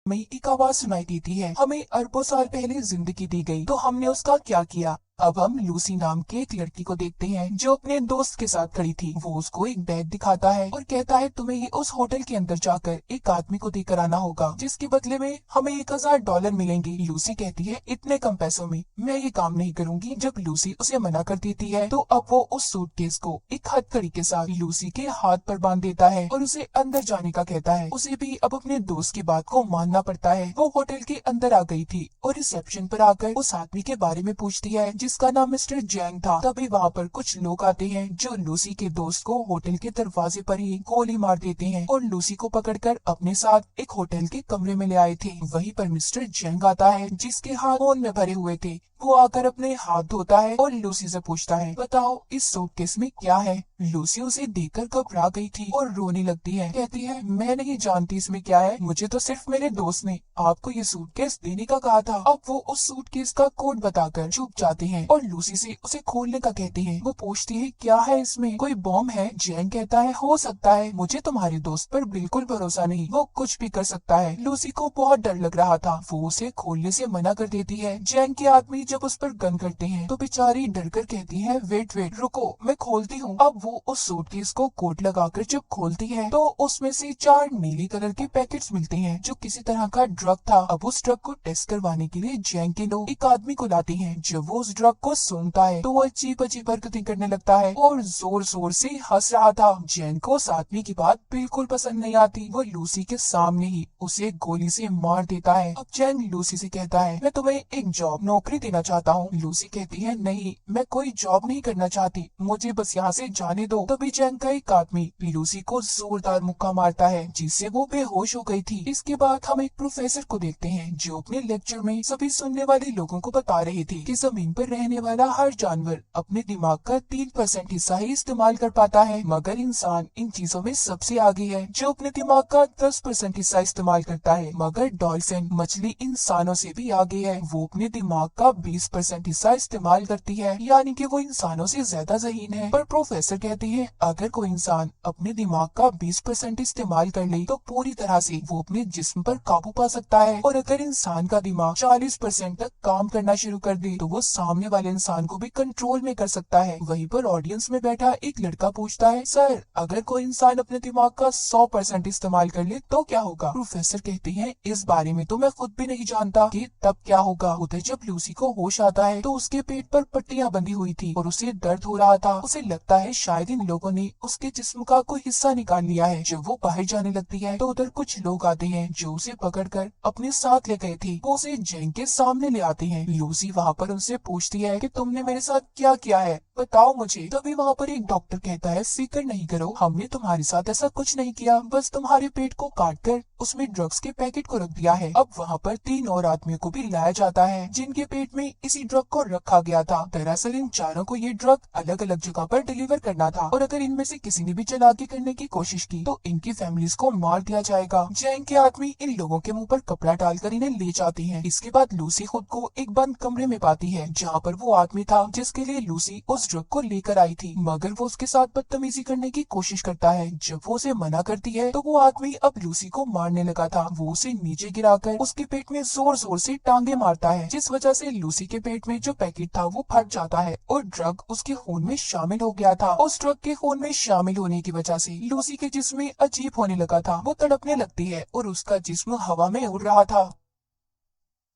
हमें एक आवाज सुनाई देती है। हमें अरबों साल पहले जिंदगी दी गई, तो हमने उसका क्या किया। अब हम लूसी नाम की एक लड़की को देखते हैं जो अपने दोस्त के साथ खड़ी थी। वो उसको एक बैग दिखाता है और कहता है तुम्हें ये उस होटल के अंदर जाकर एक आदमी को देकर आना होगा, जिसके बदले में हमें $1000 मिलेंगे। लूसी कहती है इतने कम पैसों में मैं ये काम नहीं करूंगी। जब लूसी उसे मना कर देती है तो अब वो उस सूटकेस को एक हथकड़ी के साथ लूसी के हाथ पर बांध देता है और उसे अंदर जाने का कहता है। उसे भी अब अपने दोस्त की बात को मानना पड़ता है। वो होटल के अंदर आ गई थी और रिसेप्शन पर आकर उस आदमी के बारे में पूछती है जिसका नाम मिस्टर जैंग था। तभी वहाँ पर कुछ लोग आते हैं जो लूसी के दोस्त को होटल के दरवाजे पर ही गोली मार देते हैं और लूसी को पकड़कर अपने साथ एक होटल के कमरे में ले आए थे। वहीं पर मिस्टर जैंग आता है जिसके हाथ खून में भरे हुए थे। वो आकर अपने हाथ धोता है और लूसी से पूछता है बताओ इस सूटकेस में क्या है। लूसी उसे देखकर घबरा गई थी और रोने लगती है। कहती है मैं नहीं जानती इसमें क्या है, मुझे तो सिर्फ मेरे दोस्त ने आपको ये सूटकेस देने का कहा था। अब वो उस सूटकेस का कोड बताकर चुप जाते हैं और लूसी से उसे खोलने का कहती है। वो पूछती है क्या है इसमें, कोई बॉम्ब है। जैंग कहता है हो सकता है, मुझे तुम्हारे दोस्त पर बिल्कुल भरोसा नहीं, वो कुछ भी कर सकता है। लूसी को बहुत डर लग रहा था, वो उसे खोलने से मना कर देती है। जैंग के आदमी जब उस पर गन करते हैं तो बेचारी डर कर कहती है वेट रुको मैं खोलती हूँ। अब वो उस सूटकेस को कोट लगाकर जब खोलती है तो उसमें से 4 नीली कलर के पैकेट्स मिलते हैं जो किसी तरह का ड्रग था। अब उस ड्रग को टेस्ट करवाने के लिए जैंग के लोग एक आदमी को लाते हैं। जब वो उस ड्रग को सूंघता है तो वो अजीब अजीब हरकतें करने लगता है और जोर जोर से हंस रहा था। जैंग को उस आदमी की बात बिल्कुल पसंद नहीं आती। वो लूसी के सामने ही उसे गोली से मार देता है। अब जैंग लूसी से कहता है मैं तुम्हें एक जॉब नौकरी देना चाहता हूँ। लूसी कहती है नहीं, मैं कोई जॉब नहीं करना चाहती, मुझे बस यहाँ से जाने दो। तभी जैंग का एक आदमी लूसी को जोरदार मुक्का मारता है जिससे वो बेहोश हो गई थी। इसके बाद हम एक प्रोफेसर को देखते हैं जो अपने लेक्चर में सभी सुनने वाले लोगों को बता रहे थे कि जमीन पर रहने वाला हर जानवर अपने दिमाग का 3% हिस्सा ही इस्तेमाल कर पाता है, मगर इंसान इन चीजों में सबसे आगे है जो अपने दिमाग का 10% हिस्सा इस्तेमाल करता है। मगर डॉल्फिन मछली इंसानों से भी आगे है, वो अपने दिमाग का 20% हिस्सा इस्तेमाल करती है, यानी कि वो इंसानों से ज्यादा ज़हीन है। पर प्रोफेसर कहती है अगर कोई इंसान अपने दिमाग का 20% इस्तेमाल कर ले तो पूरी तरह से वो अपने जिस्म पर काबू पा सकता है, और अगर इंसान का दिमाग 40% तक काम करना शुरू कर दे तो वो सामने वाले इंसान को भी कंट्रोल में कर सकता है। वहीं पर ऑडियंस में बैठा एक लड़का पूछता है सर अगर कोई इंसान अपने दिमाग का 100% इस्तेमाल कर ले तो क्या होगा। प्रोफेसर कहते हैं इस बारे में तो मैं खुद भी नहीं जानता कि तब क्या होगा। उधर जब लूसी को होश आता है तो उसके पेट पर पट्टियां बंधी हुई थी और उसे दर्द हो रहा था। उसे लगता है शायद इन लोगों ने उसके जिस्म का कोई हिस्सा निकाल लिया है। जब वो बाहर जाने लगती है तो उधर कुछ लोग आते हैं जो उसे पकड़कर अपने साथ ले गए थे। वो उसे जैंग के सामने ले आते हैं। लूसी वहाँ पर उनसे पूछती है कि तुमने मेरे साथ क्या किया है, बताओ मुझे। तभी वहाँ पर एक डॉक्टर कहता है फिक्र नहीं करो, हमने तुम्हारे साथ ऐसा कुछ नहीं किया, बस तुम्हारे पेट को काट कर उसमें ड्रग्स के पैकेट को रख दिया है। अब वहाँ पर 3 और आदमियों को भी लाया जाता है जिनके पेट में इसी ड्रग को रखा गया था। दरअसल इन चारों को ये ड्रग अलग अलग जगह पर डिलीवर करना था और अगर इनमें से किसी ने भी चालाकी करने की कोशिश की तो इनकी फैमिलीज को मार दिया जाएगा। जैंग के आदमी इन लोगों के मुंह पर कपड़ा डालकर इन्हें ले जाते हैं। इसके बाद लूसी खुद को एक बंद कमरे में पाती है जहाँ पर वो आदमी था जिसके लिए लूसी उस ड्रग को लेकर आई थी, मगर वो उसके साथ बदतमीजी करने की कोशिश करता है। जब वो उसे मना करती है तो वो आदमी अब लूसी को मारने लगा था। वो उसे नीचे गिराकर उसके पेट में जोर जोर से टांगे मारता है, जिस वजह से लूसी के पेट में जो पैकेट था वो फट जाता है और ड्रग उसके खून में शामिल हो गया था। उस ड्रग के खून में शामिल होने की वजह से लूसी के जिस्म में अजीब होने लगा था, वो तड़पने लगती है और उसका जिस्म हवा में उड़ रहा था।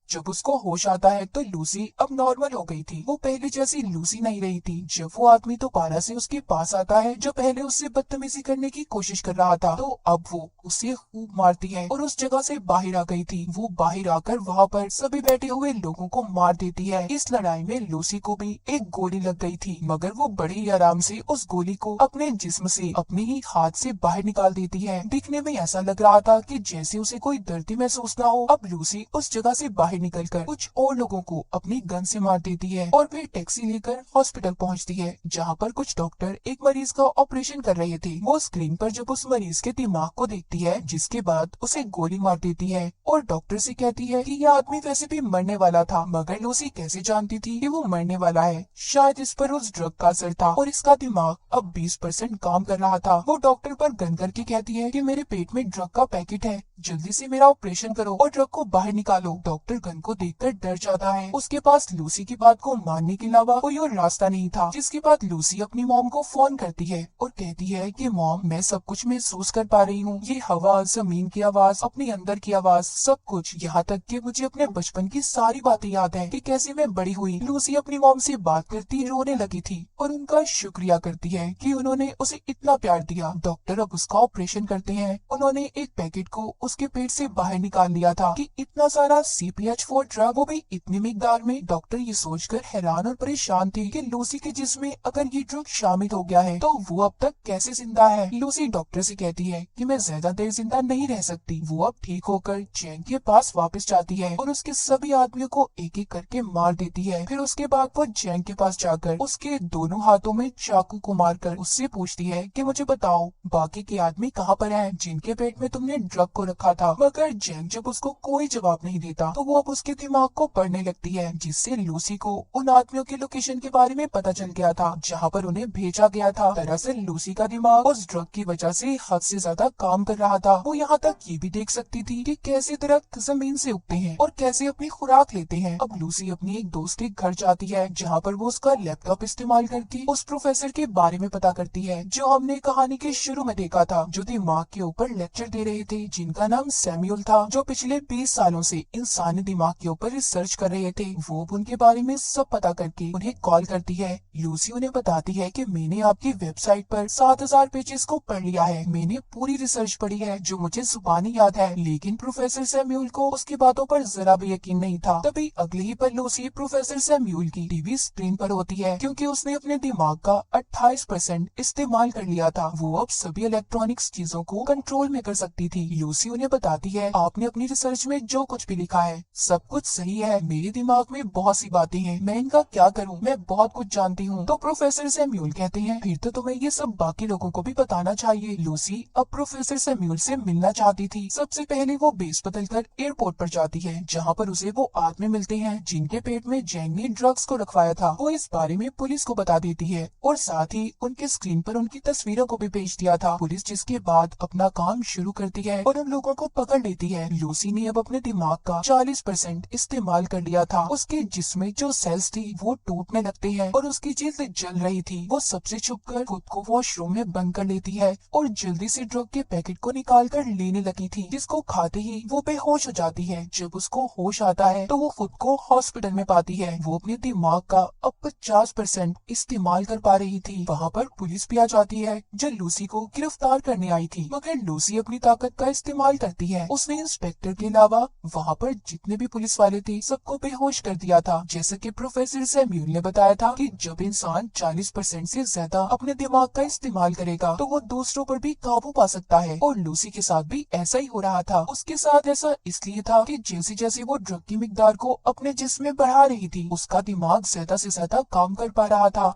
जब उसको होश आता है तो लूसी अब नॉर्मल हो गई थी, वो पहले जैसी लूसी नहीं रही थी। जब वो आदमी दोबारा से उसके पास आता है जो पहले उससे बदतमीजी करने की कोशिश कर रहा था, तो अब वो उसे खूब मारती है और उस जगह से बाहर आ गई थी। वो बाहर आकर वहाँ पर सभी बैठे हुए लोगों को मार देती है। इस लड़ाई में लूसी को भी एक गोली लग गई थी, मगर वो बड़े ही आराम से उस गोली को अपने जिस्म से अपने ही हाथ से बाहर निकाल देती है। दिखने में ऐसा लग रहा था कि जैसे उसे कोई दर्द महसूस ना हो। अब लूसी उस जगह से बाहर बाहर निकलकर कुछ और लोगों को अपनी गन से मार देती है और फिर टैक्सी लेकर हॉस्पिटल पहुंचती है, जहां पर कुछ डॉक्टर एक मरीज का ऑपरेशन कर रहे थे। वो स्क्रीन पर जब उस मरीज के दिमाग को देखती है, जिसके बाद उसे गोली मार देती है और डॉक्टर से कहती है कि यह आदमी वैसे भी मरने वाला था, मगर लूसी कैसे जानती थी कि वो मरने वाला है? शायद इस पर उस ड्रग का असर था और इसका दिमाग अब 20% काम कर रहा था। वो डॉक्टर पर गन करके कहती है कि मेरे पेट में ड्रग का पैकेट है, जल्दी से मेरा ऑपरेशन करो और ड्रग को बाहर निकालो। डॉक्टर गन को देखकर डर जाता है। उसके पास लूसी की बात को मानने के अलावा कोई और रास्ता नहीं था। जिसके बाद लूसी अपनी मॉम को फोन करती है और कहती है कि मॉम, मैं सब कुछ महसूस कर पा रही हूँ, ये हवा, जमीन की आवाज, अपने अंदर की आवाज, सब कुछ, यहाँ तक कि मुझे अपने बचपन की सारी बातें याद है कि कैसे मैं बड़ी हुई। लूसी अपनी मॉम से बात करती रोने लगी थी और उनका शुक्रिया करती है कि उन्होंने उसे इतना प्यार दिया। डॉक्टर अब उसका ऑपरेशन करते हैं। उन्होंने एक पैकेट को उसके पेट से बाहर निकाल लिया था कि इतना सारा CPH4 ड्रग, वो भी इतनी मिकदार में। डॉक्टर ये सोचकर हैरान और परेशान थी कि लूसी के जिस्म में अगर ये ड्रग शामिल हो गया है तो वो अब तक कैसे जिंदा है। लूसी डॉक्टर से कहती है कि मैं ज्यादा देर जिंदा नहीं रह सकती। वो अब ठीक होकर जैन के पास वापस जाती है और उसके सभी आदमियों को एक एक करके मार देती है। फिर उसके बाद वो जैन के पास जाकर उसके दोनों हाथों में चाकू को मारकर उससे पूछती है कि मुझे बताओ, बाकी के आदमी कहाँ पर हैं जिनके पेट में तुमने ड्रग को रखा था? मगर जैन जब उसको कोई जवाब नहीं देता तो वो अब उसके दिमाग को पढ़ने लगती है, जिससे लूसी को उन आदमियों के लोकेशन के बारे में पता चल गया था जहाँ पर उन्हें भेजा गया था। दरअसल लूसी का दिमाग उस ड्रग की वजह से हद से ज्यादा काम कर रहा था। वो यहाँ तक ये भी देख सकती थी कि कैसे दरख्त जमीन से उगते हैं और कैसे अपनी खुराक लेते हैं। अब लूसी अपनी एक दोस्त के घर जाती है, जहाँ पर वो उसका लैपटॉप इस्तेमाल करके उस प्रोफेसर के बारे में पता करती है जो हमने कहानी के शुरू में देखा था, जो दिमाग के ऊपर लेक्चर दे रहे थे, जिनका नाम सैमुअल था, जो पिछले 20 सालों से इंसानी दिमाग के ऊपर रिसर्च कर रहे थे। वो उनके बारे में सब पता करके उन्हें कॉल करती है। लूसी उन्हें बताती है कि मैंने आपकी वेबसाइट पर 7000 पेजेस को पढ़ लिया है, मैंने पूरी रिसर्च पढ़ी है जो मुझे जुबानी याद है। लेकिन प्रोफेसर सैमुअल को उसकी बातों पर जरा भी यकीन नहीं था। तभी अगले ही पल लूसी प्रोफेसर सैमुअल की टीवी स्क्रीन पर होती है, क्योंकि उसने अपने दिमाग का 28% इस्तेमाल कर लिया था। वो अब सभी इलेक्ट्रॉनिक्स चीजों को कंट्रोल में कर सकती थी। लूसी उन्हें बताती है, आपने अपनी रिसर्च में जो कुछ भी लिखा है सब कुछ सही है, मेरे दिमाग में बहुत सी बातें हैं, मैं इनका क्या करूं, मैं बहुत कुछ जानती हूं। तो प्रोफेसर सैमुअल कहते हैं, फिर तो तुम्हें ये सब बाकी लोगों को भी बताना चाहिए। लूसी अब प्रोफेसर सैमुअल से मिलना चाहती थी। सबसे पहले वो बेस बदलकर एयरपोर्ट पर जाती है, जहाँ पर उसे वो आदमी मिलते हैं जिनके पेट में जैंग ने ड्रग्स को रखवाया था। वो इस बारे में पुलिस को बता देती है और साथ ही उनके स्क्रीन पर उनकी तस्वीरों को भी भेज दिया था। पुलिस जिसके बाद अपना काम शुरू करती है और उन लोगों को पकड़ लेती है। लूसी ने अब अपने दिमाग का 40% इस्तेमाल कर लिया था। उसके जिस्म में जो सेल्स थी वो टूटने लगते हैं और उसकी जिल्द जल रही थी। वो सबसे छुपकर खुद को वॉशरूम में बंद कर लेती है और जल्दी से ड्रग के पैकेट को निकाल कर लेने लगी थी, जिसको खाते ही वो बेहोश हो जाती है। जब उसको होश आता है तो वो खुद को हॉस्पिटल में पाती है। वो अपने दिमाग का अब 50% इस्तेमाल कर पा रही थी। वहाँ पर पुलिस भी आ जाती है जो लूसी को गिरफ्तार करने आई थी, मगर लूसी अपनी ताकत का इस्तेमाल करती है। उसने इंस्पेक्टर के अलावा वहाँ पर जितने भी पुलिस वाले थे सबको बेहोश कर दिया था। जैसे कि प्रोफेसर सैमुअल ने बताया था कि जब इंसान 40% से ज्यादा अपने दिमाग का इस्तेमाल करेगा तो वो दूसरों पर भी काबू पा सकता है, और लूसी के साथ भी ऐसा ही हो रहा था। उसके साथ ऐसा इसलिए था कि जैसे जैसे वो ड्रग की मिकदार को अपने जिस्म में बढ़ा रही थी, उसका दिमाग ज्यादा से ज्यादा काम कर पा रहा था।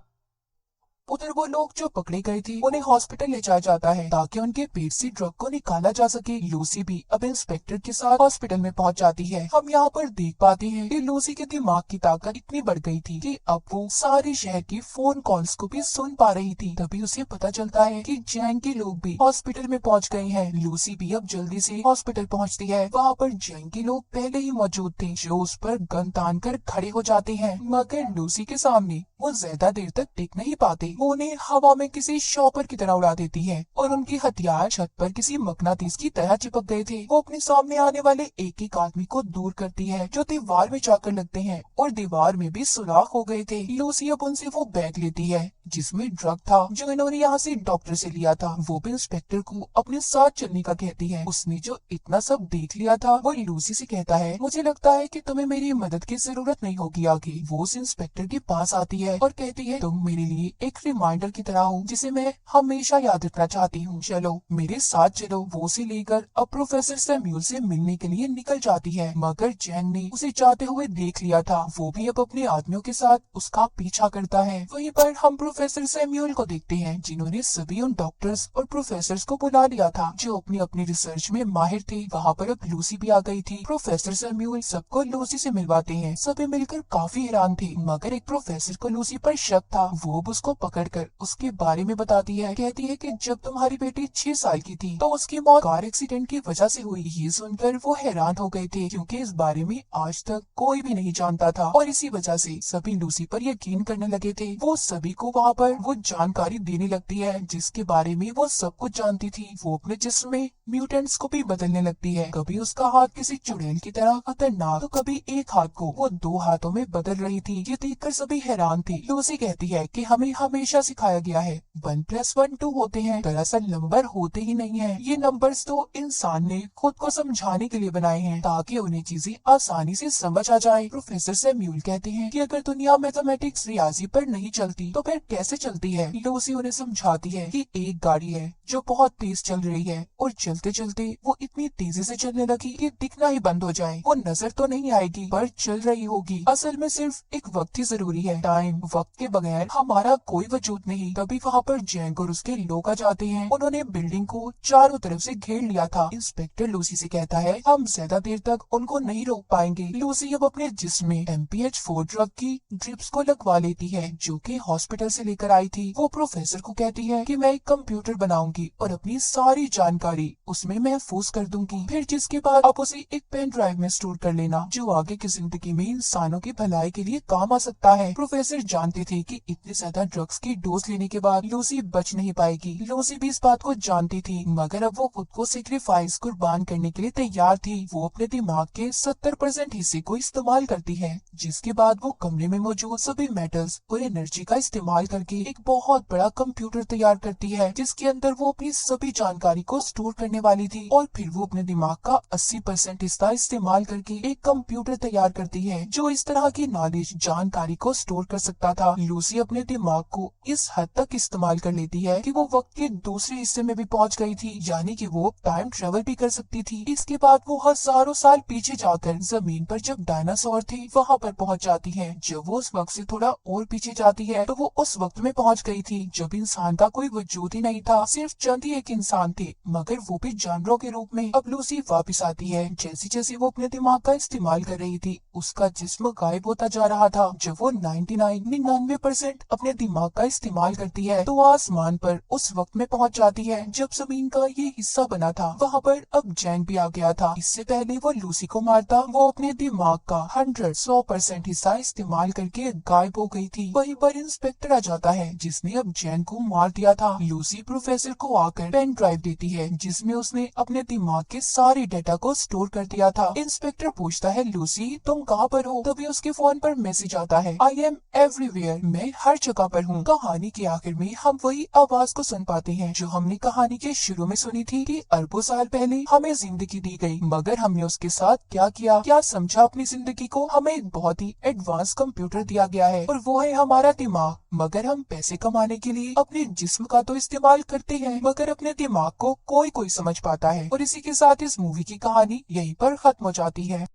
उधर वो लोग जो पकड़े गए थे उन्हें हॉस्पिटल ले जाया जाता है ताकि उनके पेट से ड्रग को निकाला जा सके। लूसी भी अब इंस्पेक्टर के साथ हॉस्पिटल में पहुंच जाती है। हम यहाँ पर देख पाते हैं कि लूसी के दिमाग की ताकत इतनी बढ़ गई थी कि अब वो सारे शहर की फोन कॉल्स को भी सुन पा रही थी। तभी उसे पता चलता है कि जैंग के लोग भी हॉस्पिटल में पहुँच गए हैं। लूसी भी अब जल्दी से हॉस्पिटल पहुँचती है। वहाँ पर जैंग के लोग पहले ही मौजूद थे, जो उस पर गन तान कर खड़े हो जाते हैं, मगर लूसी के सामने वो ज्यादा देर तक टिक नहीं पाते। वो उन्हें हवा में किसी शॉपर की तरह उड़ा देती है और उनके हथियार छत पर किसी मकनातीस की तरह चिपक गए थे। वो अपने सामने आने वाले एक एक आदमी को दूर करती है जो दीवार में जाकर लगते हैं, और दीवार में भी सुराख हो गए थे। लूसी अब उनसे वो बैग लेती है जिसमें ड्रग था जो इन्होंने यहाँ से डॉक्टर से लिया था। वो भी इंस्पेक्टर को अपने साथ चलने का कहती है। उसने जो इतना सब देख लिया था वो लूसी से कहता है, मुझे लगता है कि तुम्हें मेरी मदद की जरूरत नहीं होगी आगे। वो उस इंस्पेक्टर के पास आती है और कहती है, तुम मेरे लिए एक रिमाइंडर की तरह हो जिसे मैं हमेशा याद रखना चाहती हूँ। चलो मेरे साथ चलो। वो उसे लेकर अब प्रोफेसर सैम्यूल से मिलने के लिए निकल जाती है, मगर जैंग ने उसे जाते हुए देख लिया था। वो भी अब अपने आदमियों के साथ उसका पीछा करता है। वहीं पर हम प्रोफेसर सैम्यूल को देखते हैं जिन्होंने सभी उन डॉक्टर्स और प्रोफेसर को बुला लिया था जो अपनी अपनी रिसर्च में माहिर थे। वहाँ पर अब लूसी भी आ गई थी। प्रोफेसर सैम्यूल सबको लूसी से मिलवाते हैं। सभी मिलकर काफी हैरान थे, मगर एक प्रोफेसर को लूसी पर शक था। वो अब उसको पकड़कर उसके बारे में बताती है। कहती है कि जब तुम्हारी बेटी 6 साल की थी तो उसकी मौत कार एक्सीडेंट की वजह से हुई। ये सुनकर वो हैरान हो गए थे क्योंकि इस बारे में आज तक कोई भी नहीं जानता था और इसी वजह से सभी लूसी पर यकीन करने लगे थे। वो सभी को वहाँ पर वो जानकारी देने लगती है जिसके बारे में वो सब कुछ जानती थी। वो अपने जिस्म में म्यूटेंट्स को भी बदलने लगती है। कभी उसका हाथ किसी चुड़ैल की तरह खतरनाक तो कभी एक हाथ को वो 2 हाथों में बदल रही थी। ये देखकर सभी हैरान थे। लूसी कहती है कि हमें हमेशा सिखाया गया है 1+1 2 होते हैं, दरअसल नंबर होते ही नहीं है। ये नंबर्स तो इंसान ने खुद को समझाने के लिए बनाए हैं ताकि उन्हें चीजें आसानी से समझ आ जाए। प्रोफेसर सैम्यूल कहते हैं कि अगर दुनिया मैथमेटिक्स रियाजी पर नहीं चलती तो फिर कैसे चलती है। लूसी उन्हें समझाती है कि एक गाड़ी है जो बहुत तेज चल रही है और चलते चलते वो इतनी तेजी से चलने लगी कि दिखना ही बंद हो जाए। वो नजर तो नहीं आएगी पर चल रही होगी। असल में सिर्फ एक वक्त ही जरूरी है। टाइम, वक्त के बगैर हमारा कोई वजूद नहीं। तभी वहाँ पर जैंग और उसके लोग आ जाते हैं। उन्होंने बिल्डिंग को चारों तरफ से घेर लिया था। इंस्पेक्टर लूसी से कहता है हम ज्यादा देर तक उनको नहीं रोक पाएंगे। लूसी अब अपने जिस्म में MPH4 ड्रग की ड्रिप्स को लगवा लेती है जो कि हॉस्पिटल से लेकर आई थी। वो प्रोफेसर को कहती है कि मैं एक कंप्यूटर बनाऊंगी और अपनी सारी जानकारी उसमें महफूज कर दूंगी, फिर जिसके बाद आप उसे एक पेन ड्राइव में स्टोर कर लेना जो आगे की जिंदगी में इंसानों की भलाई के लिए काम आ सकता है। प्रोफेसर जानते थे कि इतने ज्यादा ड्रग्स की डोज लेने के बाद लूसी बच नहीं पाएगी। लूसी भी इस बात को जानती थी, मगर अब वो खुद को सेक्रीफाइस कुर्बान करने के लिए तैयार थी। वो अपने दिमाग के 70% हिस्से को इस्तेमाल करती है, जिसके बाद वो कमरे में मौजूद सभी मेटल्स और एनर्जी का इस्तेमाल करके एक बहुत बड़ा कंप्यूटर तैयार करती है जिसके अंदर वो अपनी सभी जानकारी को स्टोर करने वाली थी। और फिर वो अपने दिमाग का 80% हिस्सा इस्तेमाल करके एक कंप्यूटर तैयार करती है जो इस तरह की नॉलेज, जानकारी को स्टोर कर सकता था। लूसी अपने दिमाग को इस हद तक इस्तेमाल कर लेती है कि वो वक्त के दूसरे हिस्से में भी पहुंच गई थी, यानी कि वो टाइम ट्रेवल भी कर सकती थी। इसके बाद वो हजारों साल पीछे जाकर जमीन पर जब डायनासोर थे वहाँ पर पहुँच जाती है। जब वो उस वक्त से थोड़ा और पीछे जाती है तो वो उस वक्त में पहुँच गई थी जब इंसान का कोई वजूद ही नहीं था, सिर्फ चंद ही एक इंसान थे, मगर वो भी जानवरों के रूप में। अब लूसी वापस आती है। जैसे जैसे वो अपने दिमाग का इस्तेमाल कर रही थी उसका जिस्म गायब होता जा रहा था। जब वो 99% अपने दिमाग का इस्तेमाल करती है तो आसमान पर उस वक्त में पहुंच जाती है जब जमीन का ये हिस्सा बना था। वहाँ पर अब जैंग भी आ गया था। इससे पहले वो लूसी को मारता वो अपने दिमाग का 100% हिस्सा इस्तेमाल करके गायब हो गई थी। वहीं पर इंस्पेक्टर आ जाता है जिसने अब जैंग को मार दिया था। लूसी प्रोफेसर को आकर पेन ड्राइव देती है जिसमें उसने अपने दिमाग के सारे डेटा को स्टोर कर दिया था। इंस्पेक्टर पूछता है लूसी तुम कहाँ पर हो? तभी उसके फोन पर मैसेज आता है आई एम एवरीवेयर, मैं हर जगह पर हूँ। कहानी के आखिर में हम वही आवाज को सुन पाते हैं जो हमने कहानी के शुरू में सुनी थी कि अरबों साल पहले हमें जिंदगी दी गई, मगर हमने उसके साथ क्या किया, क्या समझा अपनी जिंदगी को। हमें एक बहुत ही एडवांस कंप्यूटर दिया गया है और वो है हमारा दिमाग, मगर हम पैसे कमाने के लिए अपने जिस्म का तो इस्तेमाल करते हैं मगर अपने दिमाग को कोई कोई समझ पाता है। और इसी के साथ इस मूवी की कहानी यहीं पर खत्म हो जाती है।